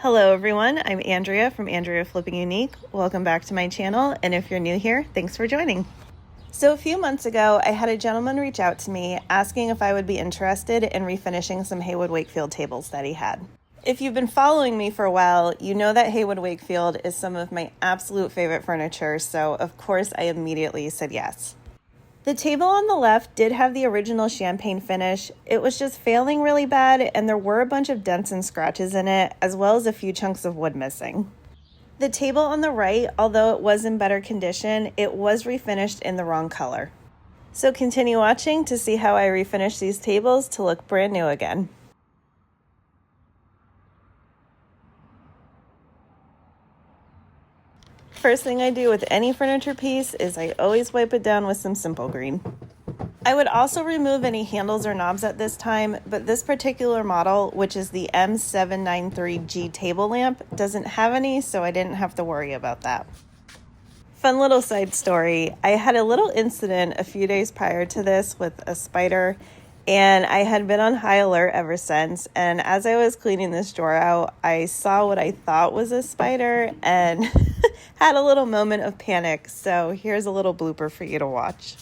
Hello everyone, I'm Andrea from Andrea Flipping Unique. Welcome back to my channel, and if you're new here, thanks for joining. So a few months ago, I had a gentleman reach out to me asking if I would be interested in refinishing some Heywood Wakefield tables that he had. If you've been following me for a while, you know that Heywood Wakefield is some of my absolute favorite furniture, so of course I immediately said yes. The table on the left did have the original champagne finish. It was just failing really bad, and there were a bunch of dents and scratches in it, as well as a few chunks of wood missing. The table on the right, although it was in better condition, it was refinished in the wrong color. So continue watching to see how I refinish these tables to look brand new again. First thing I do with any furniture piece is I always wipe it down with some Simple Green. I would also remove any handles or knobs at this time, but this particular model, which is the M793G table lamp, doesn't have any, so I didn't have to worry about that. Fun little side story, I had a little incident a few days prior to this with a spider, and I had been on high alert ever since, and as I was cleaning this drawer out, I saw what I thought was a spider and had a little moment of panic, so here's a little blooper for you to watch.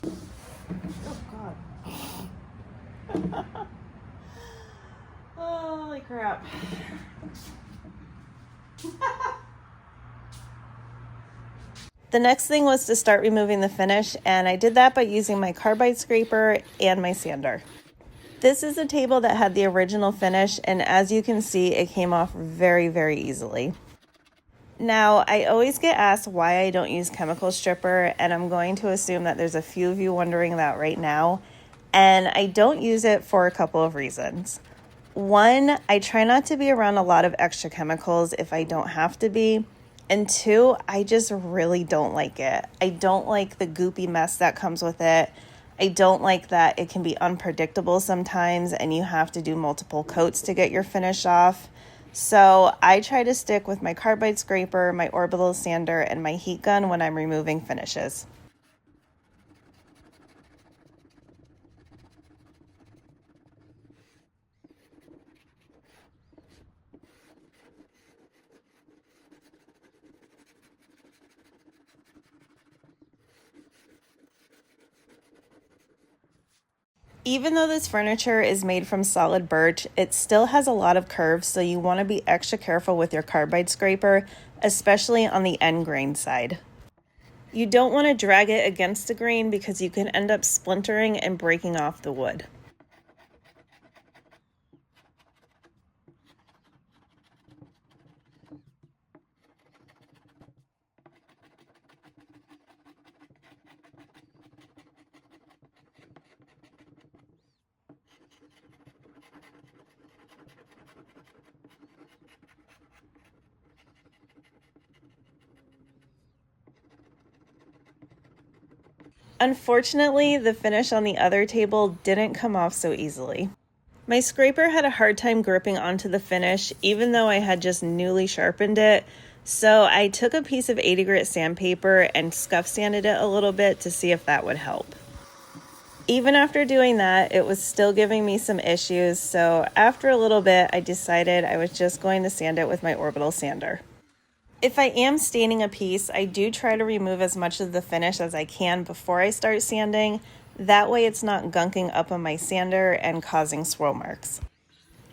Oh God. Holy crap. The next thing was to start removing the finish, and I did that by using my carbide scraper and my sander. This is a table that had the original finish, and as you can see, it came off very, very easily. Now, I always get asked why I don't use chemical stripper, and I'm going to assume that there's a few of you wondering that right now, and I don't use it for a couple of reasons. One, I try not to be around a lot of extra chemicals if I don't have to be. And two, I just really don't like it. I don't like the goopy mess that comes with it. I don't like that it can be unpredictable sometimes and you have to do multiple coats to get your finish off. So I try to stick with my carbide scraper, my orbital sander, and my heat gun when I'm removing finishes. Even though this furniture is made from solid birch, it still has a lot of curves, so you want to be extra careful with your carbide scraper, especially on the end grain side. You don't want to drag it against the grain because you can end up splintering and breaking off the wood. Unfortunately, the finish on the other table didn't come off so easily. My scraper had a hard time gripping onto the finish, even though I had just newly sharpened it, so I took a piece of 80 grit sandpaper and scuff sanded it a little bit to see if that would help. Even after doing that, it was still giving me some issues, so after a little bit, I decided I was just going to sand it with my orbital sander. If I am staining a piece, I do try to remove as much of the finish as I can before I start sanding. That way it's not gunking up on my sander and causing swirl marks.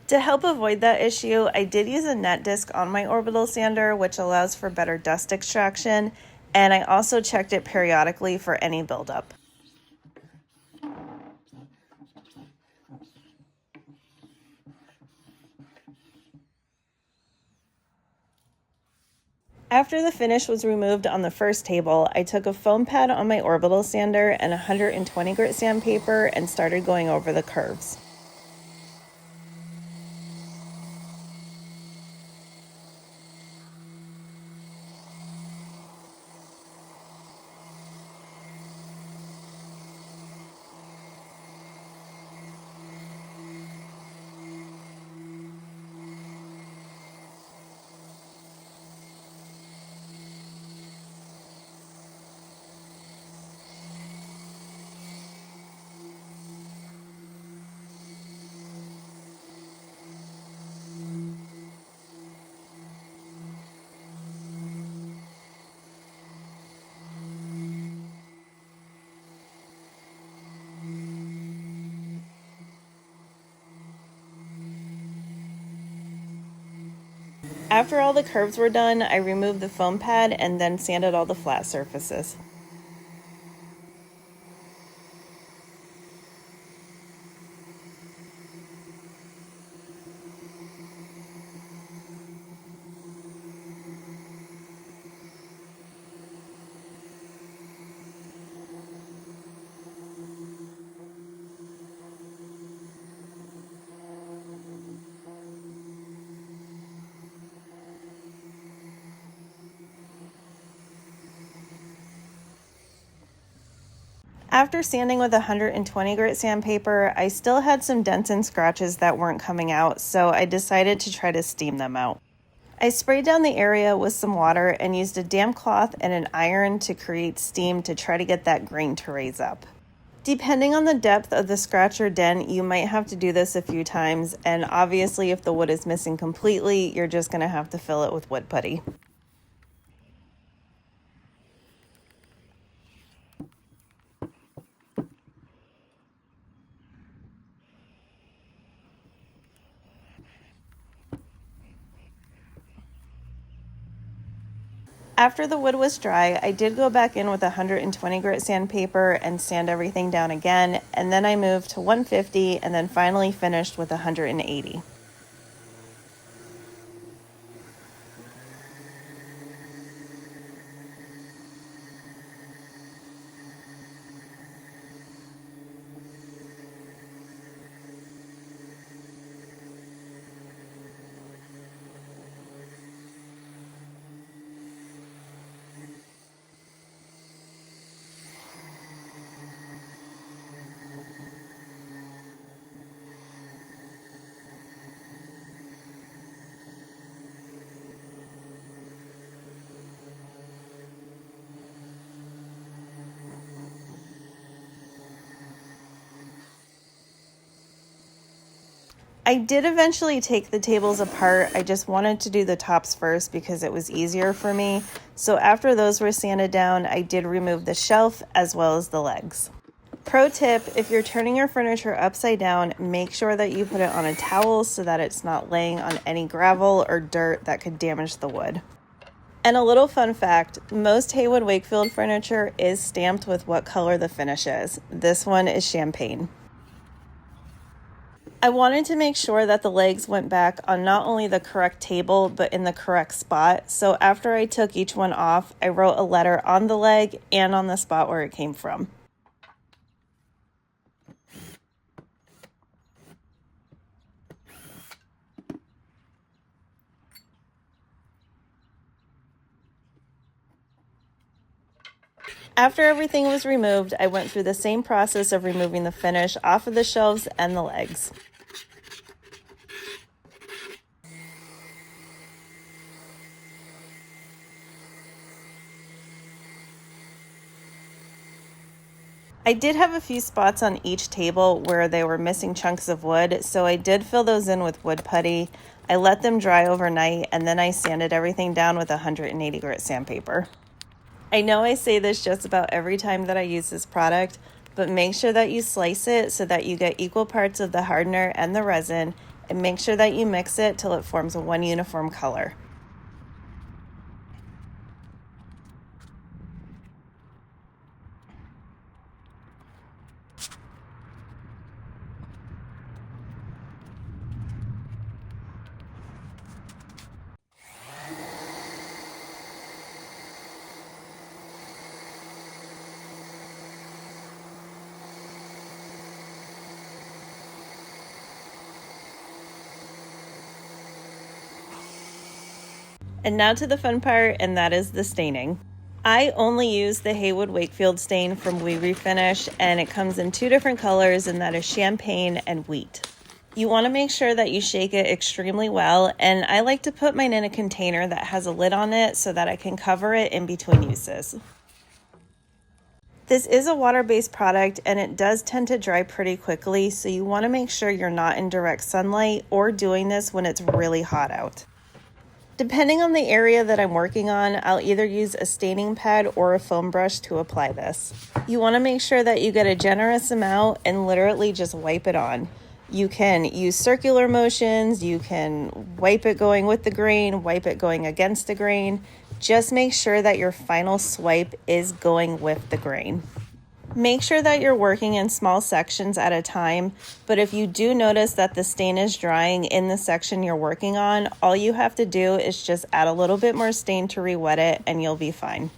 To help avoid that issue, I did use a net disc on my orbital sander, which allows for better dust extraction, and I also checked it periodically for any buildup. After the finish was removed on the first table, I took a foam pad on my orbital sander and 120 grit sandpaper and started going over the curves. After all the curves were done, I removed the foam pad and then sanded all the flat surfaces. After sanding with 120 grit sandpaper, I still had some dents and scratches that weren't coming out, so I decided to try to steam them out. I sprayed down the area with some water and used a damp cloth and an iron to create steam to try to get that grain to raise up. Depending on the depth of the scratch or dent, you might have to do this a few times, and obviously if the wood is missing completely, you're just going to have to fill it with wood putty. After the wood was dry, I did go back in with 120 grit sandpaper and sand everything down again, and then I moved to 150 and then finally finished with 180. I did eventually take the tables apart. I just wanted to do the tops first because it was easier for me. So after those were sanded down, I did remove the shelf as well as the legs. Pro tip, if you're turning your furniture upside down, make sure that you put it on a towel so that it's not laying on any gravel or dirt that could damage the wood. And a little fun fact, most Heywood Wakefield furniture is stamped with what color the finish is. This one is champagne. I wanted to make sure that the legs went back on not only the correct table, but in the correct spot. So after I took each one off, I wrote a letter on the leg and on the spot where it came from. After everything was removed, I went through the same process of removing the finish off of the shelves and the legs. I did have a few spots on each table where they were missing chunks of wood, so I did fill those in with wood putty. I let them dry overnight, and then I sanded everything down with 180 grit sandpaper. I know I say this just about every time that I use this product, but make sure that you slice it so that you get equal parts of the hardener and the resin, and make sure that you mix it till it forms one uniform color. And now to the fun part, and that is the staining. I only use the Heywood Wakefield stain from We Refinish, and it comes in two different colors, and that is champagne and wheat. You want to make sure that you shake it extremely well, and I like to put mine in a container that has a lid on it so that I can cover it in between uses. This is a water-based product, and it does tend to dry pretty quickly, so you want to make sure you're not in direct sunlight or doing this when it's really hot out. Depending on the area that I'm working on, I'll either use a staining pad or a foam brush to apply this. You want to make sure that you get a generous amount and literally just wipe it on. You can use circular motions, you can wipe it going with the grain, wipe it going against the grain. Just make sure that your final swipe is going with the grain. Make sure that you're working in small sections at a time, but if you do notice that the stain is drying in the section you're working on, all you have to do is just add a little bit more stain to re-wet it and you'll be fine.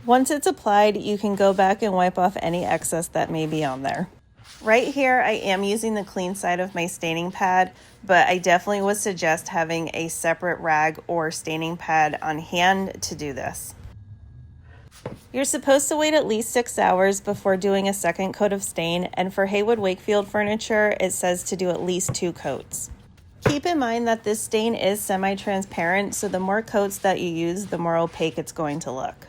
Once it's applied, you can go back and wipe off any excess that may be on there. Right here, I am using the clean side of my staining pad, but I definitely would suggest having a separate rag or staining pad on hand to do this. You're supposed to wait at least 6 hours before doing a second coat of stain, and for Heywood Wakefield furniture, it says to do at least 2 coats. Keep in mind that this stain is semi-transparent, so the more coats that you use, the more opaque it's going to look.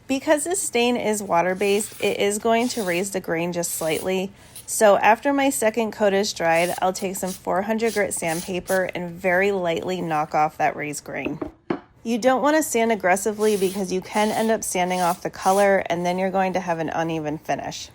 Because this stain is water-based, it is going to raise the grain just slightly. So after my second coat is dried, I'll take some 400 grit sandpaper and very lightly knock off that raised grain. You don't want to sand aggressively because you can end up sanding off the color and then you're going to have an uneven finish.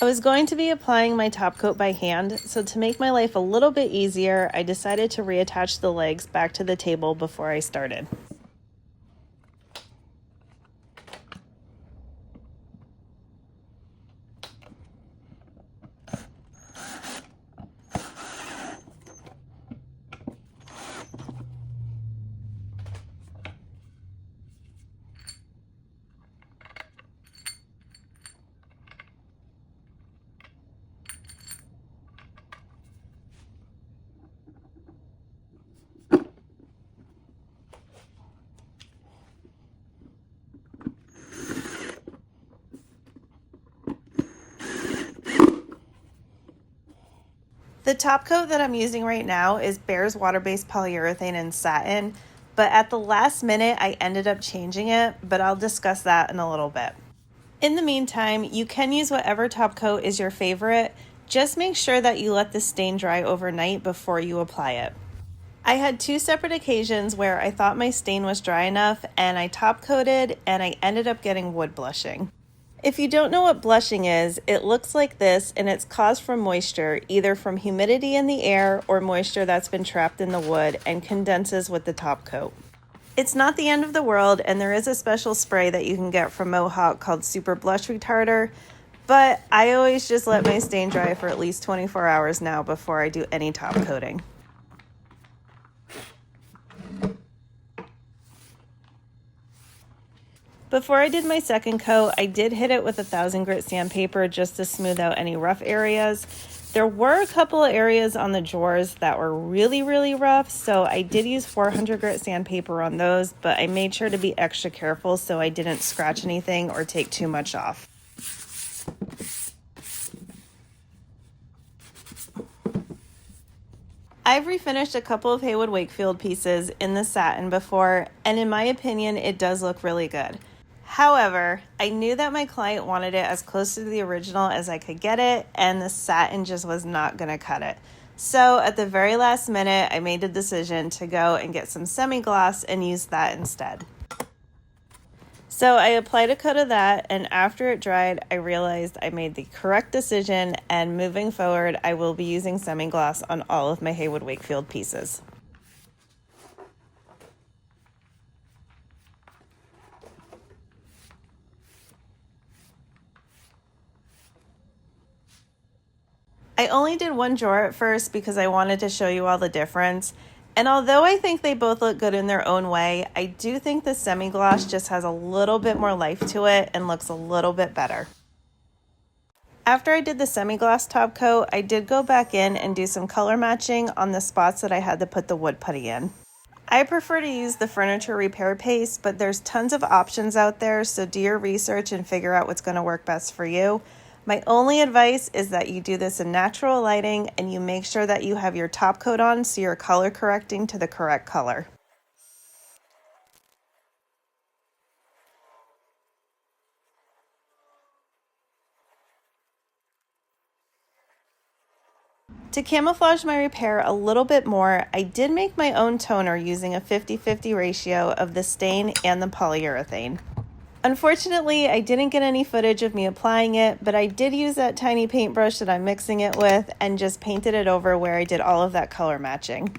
I was going to be applying my top coat by hand, so to make my life a little bit easier, I decided to reattach the legs back to the table before I started. The top coat that I'm using right now is Behr's water-based polyurethane in satin, but at the last minute I ended up changing it, but I'll discuss that in a little bit. In the meantime, you can use whatever top coat is your favorite. Just make sure that you let the stain dry overnight before you apply it. I had 2 separate occasions where I thought my stain was dry enough and I top coated and I ended up getting wood blushing. If you don't know what blushing is, it looks like this, and it's caused from moisture, either from humidity in the air or moisture that's been trapped in the wood and condenses with the top coat. It's not the end of the world, and there is a special spray that you can get from Mohawk called Super Blush Retarder, but I always just let my stain dry for at least 24 hours now before I do any top coating. Before I did my second coat, I did hit it with 1000 grit sandpaper just to smooth out any rough areas. There were a couple of areas on the drawers that were really rough, so I did use 400 grit sandpaper on those, but I made sure to be extra careful so I didn't scratch anything or take too much off. I've refinished a couple of Heywood Wakefield pieces in the satin before, and in my opinion, it does look really good. However, I knew that my client wanted it as close to the original as I could get it, and the satin just was not going to cut it. So at the very last minute, I made a decision to go and get some semi-gloss and use that instead. So I applied a coat of that, and after it dried, I realized I made the correct decision, and moving forward, I will be using semi-gloss on all of my Heywood Wakefield pieces. I only did one drawer at first because I wanted to show you all the difference. And although I think they both look good in their own way, I do think the semi-gloss just has a little bit more life to it and looks a little bit better. After I did the semi-gloss top coat, I did go back in and do some color matching on the spots that I had to put the wood putty in. I prefer to use the furniture repair paste, but there's tons of options out there, so do your research and figure out what's going to work best for you. My only advice is that you do this in natural lighting and you make sure that you have your top coat on so you're color correcting to the correct color. To camouflage my repair a little bit more, I did make my own toner using a 50-50 ratio of the stain and the polyurethane. Unfortunately, I didn't get any footage of me applying it, but I did use that tiny paintbrush that I'm mixing it with and just painted it over where I did all of that color matching.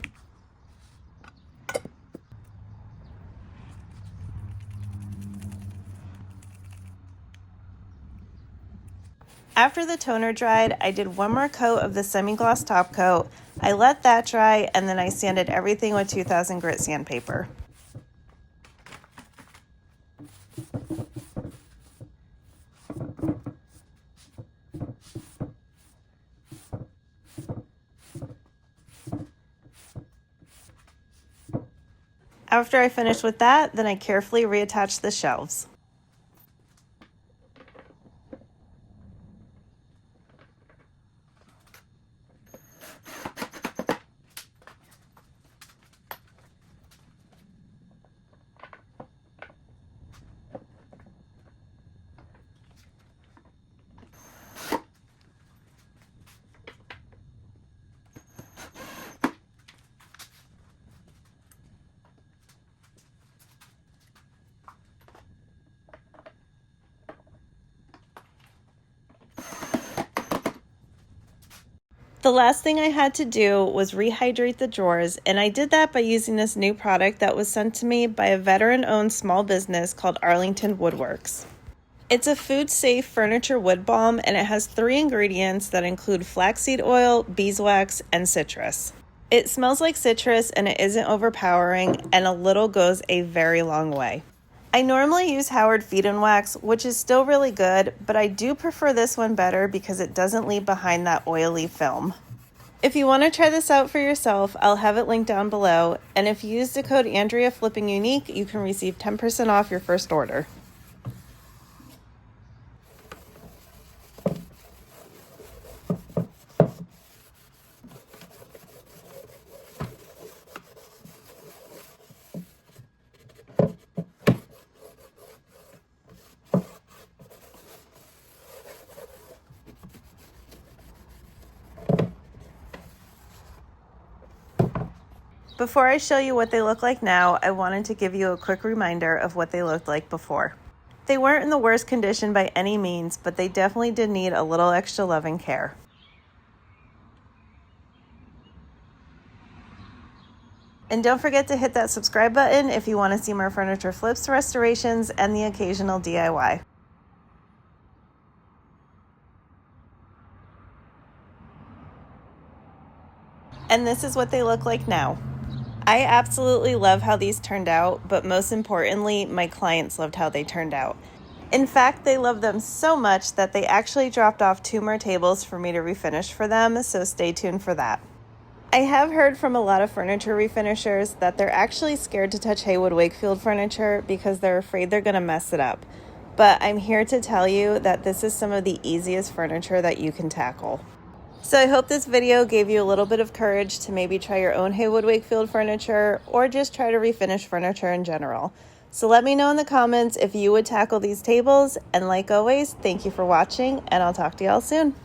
After the toner dried, I did one more coat of the semi-gloss top coat. I let that dry, and then I sanded everything with 2000 grit sandpaper. After I finished with that, then I carefully reattached the shelves. The last thing I had to do was rehydrate the drawers, and I did that by using this new product that was sent to me by a veteran-owned small business called Arlington Woodworks. It's a food-safe furniture wood balm, and it has 3 ingredients that include flaxseed oil, beeswax, and citrus. It smells like citrus, and it isn't overpowering, and a little goes a very long way. I normally use Howard Feed and Wax, which is still really good, but I do prefer this one better because it doesn't leave behind that oily film. If you want to try this out for yourself, I'll have it linked down below, and if you use the code AndreaFlippingUnique, you can receive 10% off your first order. Before I show you what they look like now, I wanted to give you a quick reminder of what they looked like before. They weren't in the worst condition by any means, but they definitely did need a little extra love and care. And don't forget to hit that subscribe button if you want to see more furniture flips, restorations, and the occasional DIY. And this is what they look like now. I absolutely love how these turned out, but most importantly, my clients loved how they turned out. In fact, they loved them so much that they actually dropped off 2 more tables for me to refinish for them, so stay tuned for that. I have heard from a lot of furniture refinishers that they're actually scared to touch Heywood Wakefield furniture because they're afraid they're going to mess it up. But I'm here to tell you that this is some of the easiest furniture that you can tackle. So I hope this video gave you a little bit of courage to maybe try your own Heywood Wakefield furniture or just try to refinish furniture in general. So let me know in the comments if you would tackle these tables, and like always, thank you for watching, and I'll talk to y'all soon.